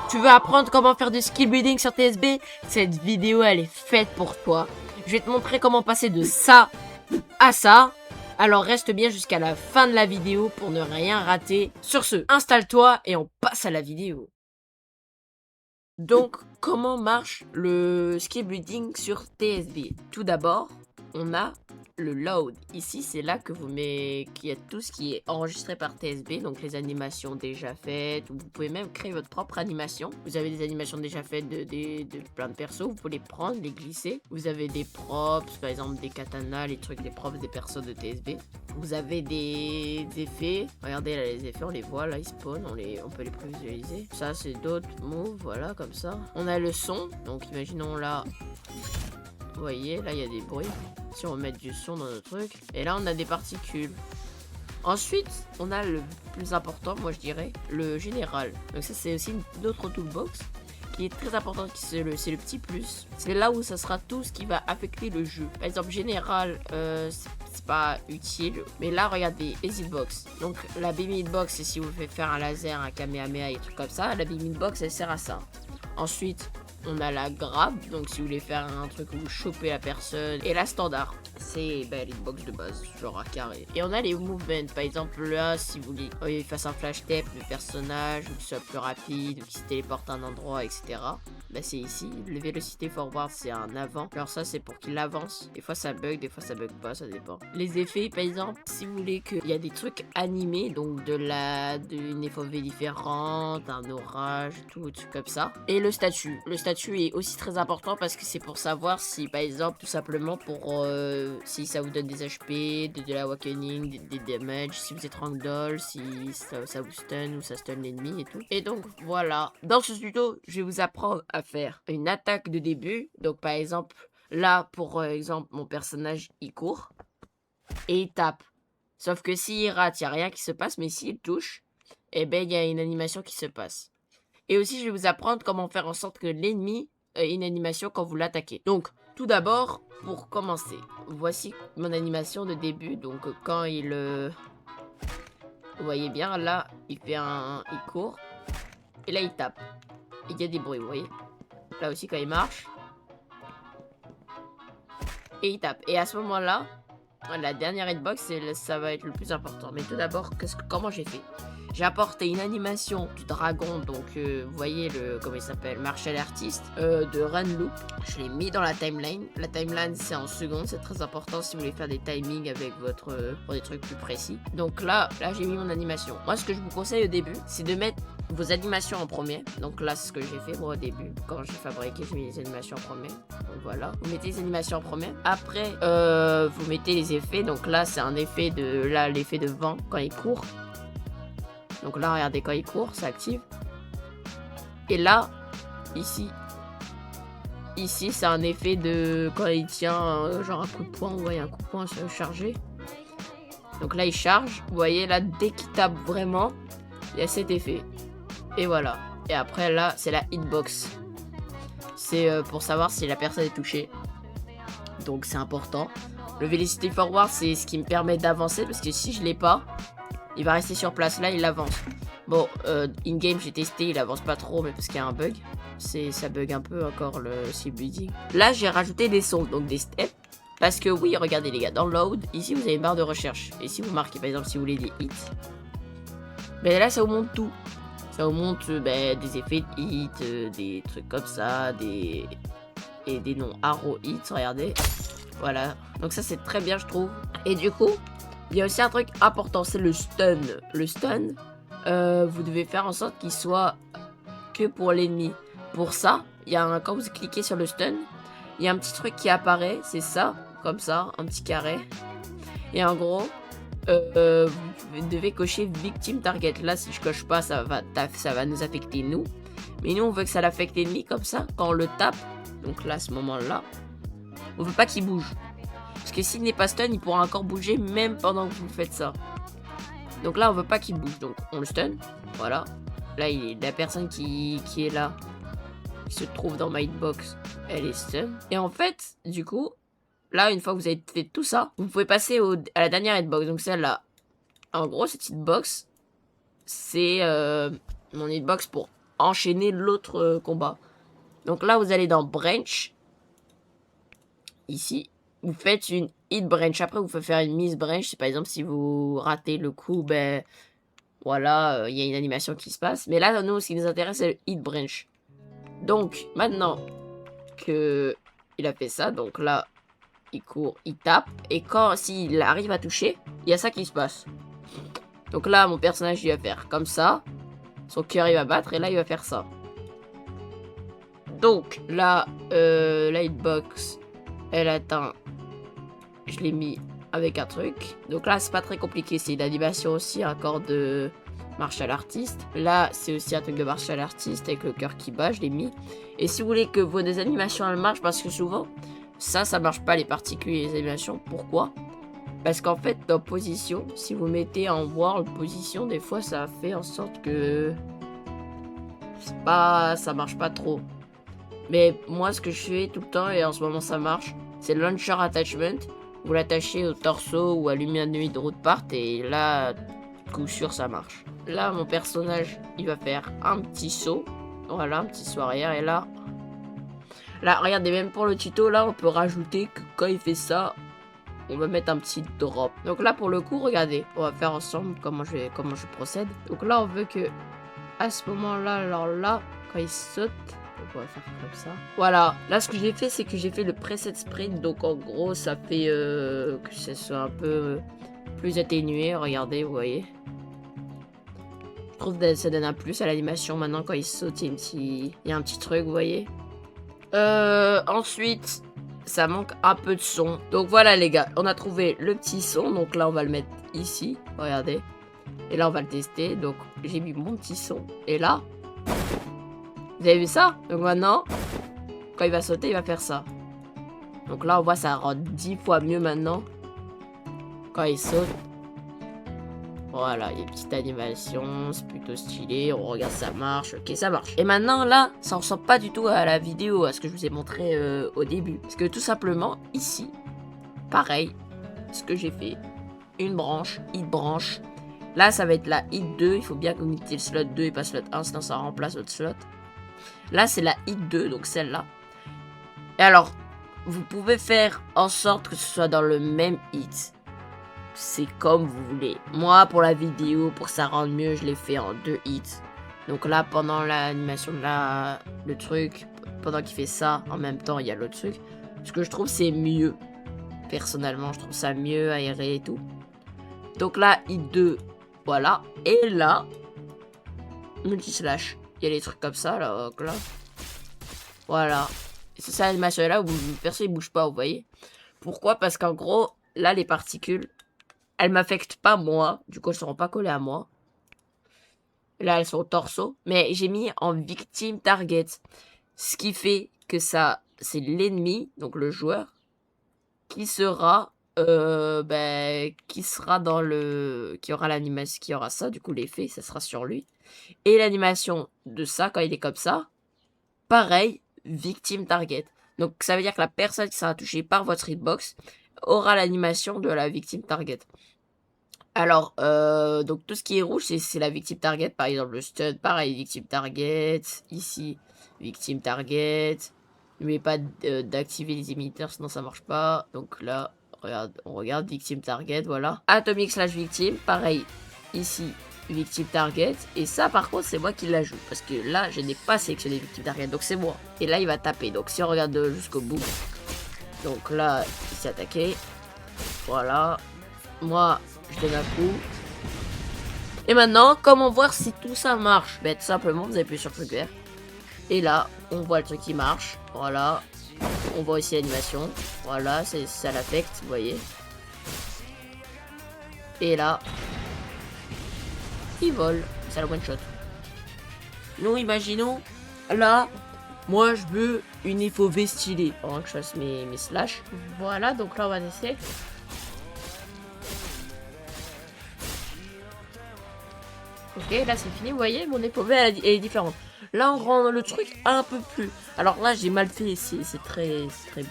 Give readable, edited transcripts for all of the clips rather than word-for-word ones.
Tu veux apprendre comment faire du skill building sur TSB? Cette vidéo, elle est faite pour toi. Je vais te montrer comment passer de ça à ça. Alors reste bien jusqu'à la fin de la vidéo pour ne rien rater. Sur ce, installe-toi et on passe à la vidéo. Donc, comment marche le skill building sur TSB? Tout d'abord, on a le load. Ici, c'est là que vous mettez qu'il y a tout ce qui est enregistré par TSB, donc les animations déjà faites, ou vous pouvez même créer votre propre animation. Vous avez des animations déjà faites de plein de persos, vous pouvez les prendre, les glisser. Vous avez des props, par exemple des katanas, les trucs des props des persos de TSB. Vous avez des effets. Regardez là, les effets, on les voit là, ils spawnent, on peut les prévisualiser. Ça, c'est d'autres moves, voilà, comme ça. On a le son, donc imaginons là. Vous voyez, là, il y a des bruits. Si on met du son dans notre truc. Et là, on a des particules. Ensuite, on a le plus important, moi, je dirais, le général. Donc ça, c'est aussi une autre toolbox qui est très importante. C'est le petit plus. C'est là où ça sera tout ce qui va affecter le jeu. Par exemple, général, c'est pas utile. Mais là, regardez, les hitbox. Donc, la beam hitbox, c'est si vous faites faire un laser, un kamehameha et des trucs comme ça. La beam hitbox, elle sert à ça. Ensuite, on a la grab, donc si vous voulez faire un truc où vous chopez la personne. Et la standard, c'est l'hitbox de base, genre à carré. Et on a les movements, par exemple là, si vous voulez qu'il fasse un flash tap le personnage, ou qu'il soit plus rapide, ou qu'il se téléporte à un endroit, etc. Bah c'est ici, le velocity forward c'est un avant. Alors ça c'est pour qu'il avance. Des fois ça bug pas, ça dépend. Les effets par exemple, si vous voulez qu'il y a des trucs animés, donc d'une FOV différente, un orage, tout comme ça. Et le statut. Le statut est aussi très important parce que c'est pour savoir si par exemple tout simplement pour si ça vous donne des HP, de l'awakening, des damage, si vous êtes ragdoll, si ça vous stun ou ça stun l'ennemi et tout. Et donc voilà. Dans ce tuto, je vais vous apprendre à faire une attaque de début. Donc par exemple, là pour exemple, mon personnage il court et il tape. Sauf que s'il rate, il n'y a rien qui se passe, mais s'il touche, eh ben il y a une animation qui se passe. Et aussi, je vais vous apprendre comment faire en sorte que l'ennemi ait une animation quand vous l'attaquez. Donc, tout d'abord, pour commencer, voici mon animation de début. Donc, quand il... vous voyez bien, là, il court. Et là, il tape. Il y a des bruits, vous voyez. Là aussi, quand il marche. Et il tape. Et à ce moment-là, la dernière hitbox, ça va être le plus important. Mais tout d'abord, comment j'ai fait? J'ai apporté une animation du dragon, donc vous voyez comment il s'appelle, martial artist, de Ranloop. Je l'ai mis dans la timeline. La timeline c'est en secondes, c'est très important si vous voulez faire des timings avec pour des trucs plus précis. Donc là j'ai mis mon animation. Moi ce que je vous conseille au début, c'est de mettre vos animations en premier. Donc là c'est ce que j'ai fait moi au début. Quand j'ai fabriqué, j'ai mis les animations en premier. Donc voilà, vous mettez les animations en premier. Après vous mettez les effets. Donc là c'est un effet l'effet de vent quand il court. Donc là, regardez, quand il court, ça active. Et là, ici, c'est un effet de quand il tient genre un coup de poing. Vous voyez, un coup de poing chargé. Donc là, il charge. Vous voyez, là, dès qu'il tape vraiment, il y a cet effet. Et voilà. Et après, là, c'est la hitbox. C'est pour savoir si la personne est touchée. Donc, c'est important. Le velocity forward, c'est ce qui me permet d'avancer. Parce que si je l'ai pas... il va rester sur place, là il avance. Bon, in-game j'ai testé, il avance pas trop, mais parce qu'il y a un bug. Ça bug un peu encore le skill building. Là j'ai rajouté des sons, donc des steps. Parce que oui, regardez les gars, dans load, ici vous avez une barre de recherche. Et si vous marquez par exemple si vous voulez des hits, ben là ça vous montre tout. Ça vous montre des effets de hits, des trucs comme ça, et des noms arrow hits, regardez. Voilà, donc ça c'est très bien je trouve. Et du coup, il y a aussi un truc important, c'est le stun. Le stun, vous devez faire en sorte qu'il soit que pour l'ennemi. Pour ça, quand vous cliquez sur le stun, il y a un petit truc qui apparaît, c'est ça, comme ça, un petit carré. Et en gros, vous devez cocher victim target. Là, si je coche pas, ça va nous affecter nous. Mais nous, on veut que ça l'affecte l'ennemi comme ça, quand on le tape. Donc là, à ce moment-là, on veut pas qu'il bouge. Parce que s'il n'est pas stun, il pourra encore bouger même pendant que vous faites ça. Donc là, on veut pas qu'il bouge. Donc on le stun. Voilà. Là, la personne qui est là, qui se trouve dans ma hitbox, elle est stun. Et en fait, du coup, là, une fois que vous avez fait tout ça, vous pouvez passer à la dernière hitbox. Donc celle-là. En gros, cette hitbox, c'est mon hitbox pour enchaîner l'autre combat. Donc là, vous allez dans branch. Ici, vous faites une hit branch. Après, vous pouvez faire une miss branch. Par exemple, si vous ratez le coup, ben voilà, il y a une animation qui se passe. Mais là, nous, ce qui nous intéresse, c'est le hit branch. Donc, maintenant que il a fait ça, donc là, il court, il tape. Et quand, s'il arrive à toucher, il y a ça qui se passe. Donc là, mon personnage, il va faire comme ça. Son cœur, il va battre. Et là, il va faire ça. Donc, là, la hitbox, elle atteint. Je l'ai mis avec un truc. Donc là, c'est pas très compliqué. C'est une animation aussi, un corps de martial artiste. Là, c'est aussi un truc de martial artiste avec le cœur qui bat. Je l'ai mis. Et si vous voulez que vos animations, elles marchent, parce que souvent, ça marche pas, les particules et les animations. Pourquoi? Parce qu'en fait, dans position, si vous mettez en world position, des fois, ça fait en sorte que ça marche pas trop. Mais moi, ce que je fais tout le temps, et en ce moment ça marche, c'est le launcher attachment. Vous l'attachez au torso ou allumez un demi de route part, et là, coup sûr, ça marche. Là, mon personnage, il va faire un petit saut. Voilà, un petit saut arrière. Et là, regardez, même pour le tuto, là, on peut rajouter que quand il fait ça, on va mettre un petit drop. Donc là, pour le coup, regardez, on va faire ensemble comment je procède. Donc là, on veut que, à ce moment-là, alors là, quand il saute, on va faire comme ça. Voilà, là, ce que j'ai fait, c'est que j'ai fait le preset sprint. Donc en gros, ça fait que ça soit un peu plus atténué. Regardez, vous voyez. Je trouve que ça donne un plus à l'animation maintenant quand il saute. Il y a un petit truc, vous voyez. Ensuite, ça manque un peu de son. Donc voilà les gars, on a trouvé le petit son. Donc là, on va le mettre ici. Regardez. Et là, on va le tester. Donc j'ai mis mon petit son. Et là, vous avez vu ça? Donc maintenant, quand il va sauter, il va faire ça. Donc là, on voit ça rend 10 fois mieux maintenant. Quand il saute. Voilà, il y a une petite animation, c'est plutôt stylé, on regarde ça marche, ok ça marche. Et maintenant là, ça ressemble pas du tout à la vidéo, à ce que je vous ai montré au début. Parce que tout simplement, ici, pareil, ce que j'ai fait, une branche, hit branche. Là, ça va être la hit 2, il faut bien que vous mettiez le slot 2 et pas slot 1, sinon ça remplace votre slot. Là, c'est la hit 2, donc celle-là. Et alors, vous pouvez faire en sorte que ce soit dans le même hit. C'est comme vous voulez. Moi, pour la vidéo, pour que ça rende mieux, je l'ai fait en 2 hits. Donc là, pendant l'animation de le truc, pendant qu'il fait ça, en même temps, il y a l'autre truc. Ce que je trouve, c'est mieux. Personnellement, je trouve ça mieux, aéré et tout. Donc là, hit 2, voilà. Et là, multi-slash. Il y a des trucs comme ça, là. Voilà. Et c'est ça l'animation est là où personne ne bouge pas, vous voyez. Pourquoi? Parce qu'en gros, là, les particules, elles m'affectent pas moi, du coup elles seront pas collées à moi. Là elles sont au torso, mais j'ai mis en victime target. Ce qui fait que ça, c'est l'ennemi, donc le joueur, qui sera dans le... qui aura l'animation, qui aura ça, du coup l'effet, ça sera sur lui. Et l'animation de ça, quand il est comme ça, pareil, victime target. Donc ça veut dire que la personne qui sera touchée par votre hitbox aura l'animation de la victime target. Alors, donc tout ce qui est rouge, c'est la victime target. Par exemple, le stun, pareil, victime target. Ici, victime target. N'oubliez pas d'activer les imiteurs, sinon ça marche pas. Donc là, on regarde victime target, voilà. Atomic slash victime, pareil, ici, victime target. Et ça, par contre, c'est moi qui l'ajoute. Parce que là, je n'ai pas sélectionné victime target, donc c'est moi. Et là, il va taper. Donc si on regarde jusqu'au bout. Donc là, il s'est attaqué. Voilà. Moi, je donne un coup. Et maintenant, comment voir si tout ça marche? Ben, tout simplement, vous appuyez sur le truc vert. Et là, on voit le truc qui marche. Voilà. On voit aussi l'animation. Voilà, ça l'affecte, vous voyez. Et là, il vole. C'est la one shot. Nous, imaginons, là, moi, je veux une FOV stylée. Pendant que je fasse mes slash. Voilà, donc là, on va tester. Ok, là c'est fini, vous voyez, mon FOV elle est différente. Là on rend le truc un peu plus. Alors là j'ai mal fait, c'est très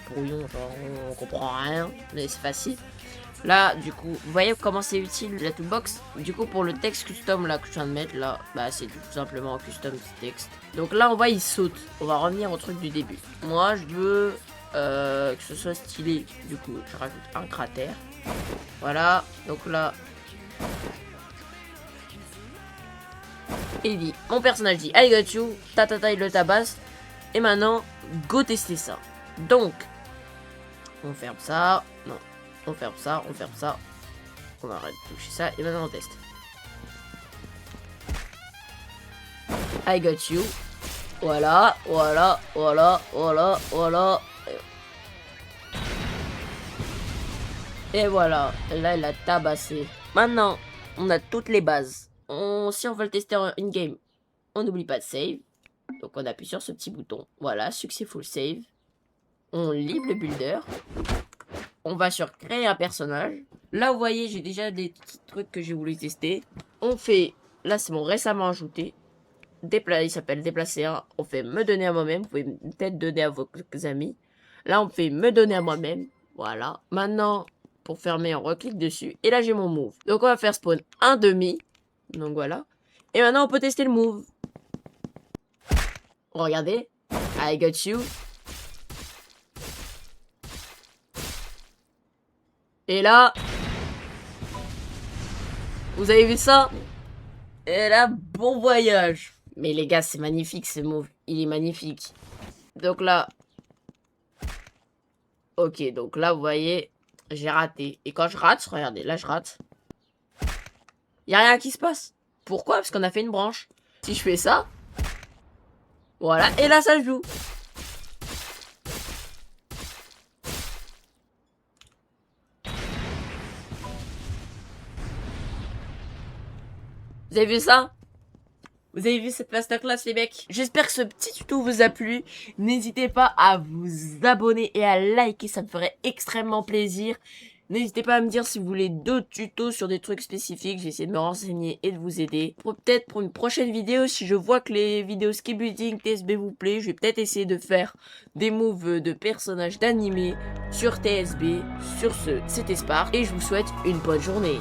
brouillon, genre on comprend rien, mais c'est facile. Là, du coup, vous voyez comment c'est utile la toolbox? Du coup, pour le texte custom là que je viens de mettre là, bah c'est tout simplement custom texte. Donc là, on voit il saute. On va revenir au truc du début. Moi, je veux que ce soit stylé. Du coup, je rajoute un cratère. Voilà. Donc là, il dit, mon personnage dit I got you. Tatata, il le tabasse. Et maintenant, go tester ça. Donc, on ferme ça. Non. On ferme ça, on ferme ça. On va arrêter de toucher ça. Et maintenant on teste. I got you. Voilà, voilà, voilà, voilà, voilà. Et voilà. Là, il a tabassé. Maintenant, on a toutes les bases. Si on veut le tester en in-game, on n'oublie pas de save. Donc on appuie sur ce petit bouton. Voilà, successful save. On livre le builder. On va sur créer un personnage. Là, vous voyez, j'ai déjà des petits trucs que j'ai voulu tester. On fait, là, c'est mon récemment ajouté. Il s'appelle déplacer un. On fait me donner à moi-même. Vous pouvez peut-être donner à vos amis. Là, on fait me donner à moi-même. Voilà. Maintenant, pour fermer, on reclique dessus. Et là, j'ai mon move. Donc, on va faire spawn un demi. Donc, voilà. Et maintenant, on peut tester le move. Regardez. I got you. Et là, vous avez vu ça? Et là, bon voyage. Mais les gars, c'est magnifique ce move. Il est magnifique. Donc là... Ok, donc là, vous voyez, j'ai raté. Et quand je rate, regardez, là, je rate. Il n'y a rien qui se passe. Pourquoi? Parce qu'on a fait une branche. Si je fais ça... Voilà, et là, ça joue. Vous avez vu ça? Vous avez vu cette masterclass les mecs? J'espère que ce petit tuto vous a plu. N'hésitez pas à vous abonner et à liker, ça me ferait extrêmement plaisir. N'hésitez pas à me dire si vous voulez d'autres tutos sur des trucs spécifiques. J'ai essayé de me renseigner et de vous aider. Peut-être pour une prochaine vidéo, si je vois que les vidéos skill building TSB vous plaît, je vais peut-être essayer de faire des moves de personnages d'animé sur TSB. Sur ce, c'était Spark et je vous souhaite une bonne journée.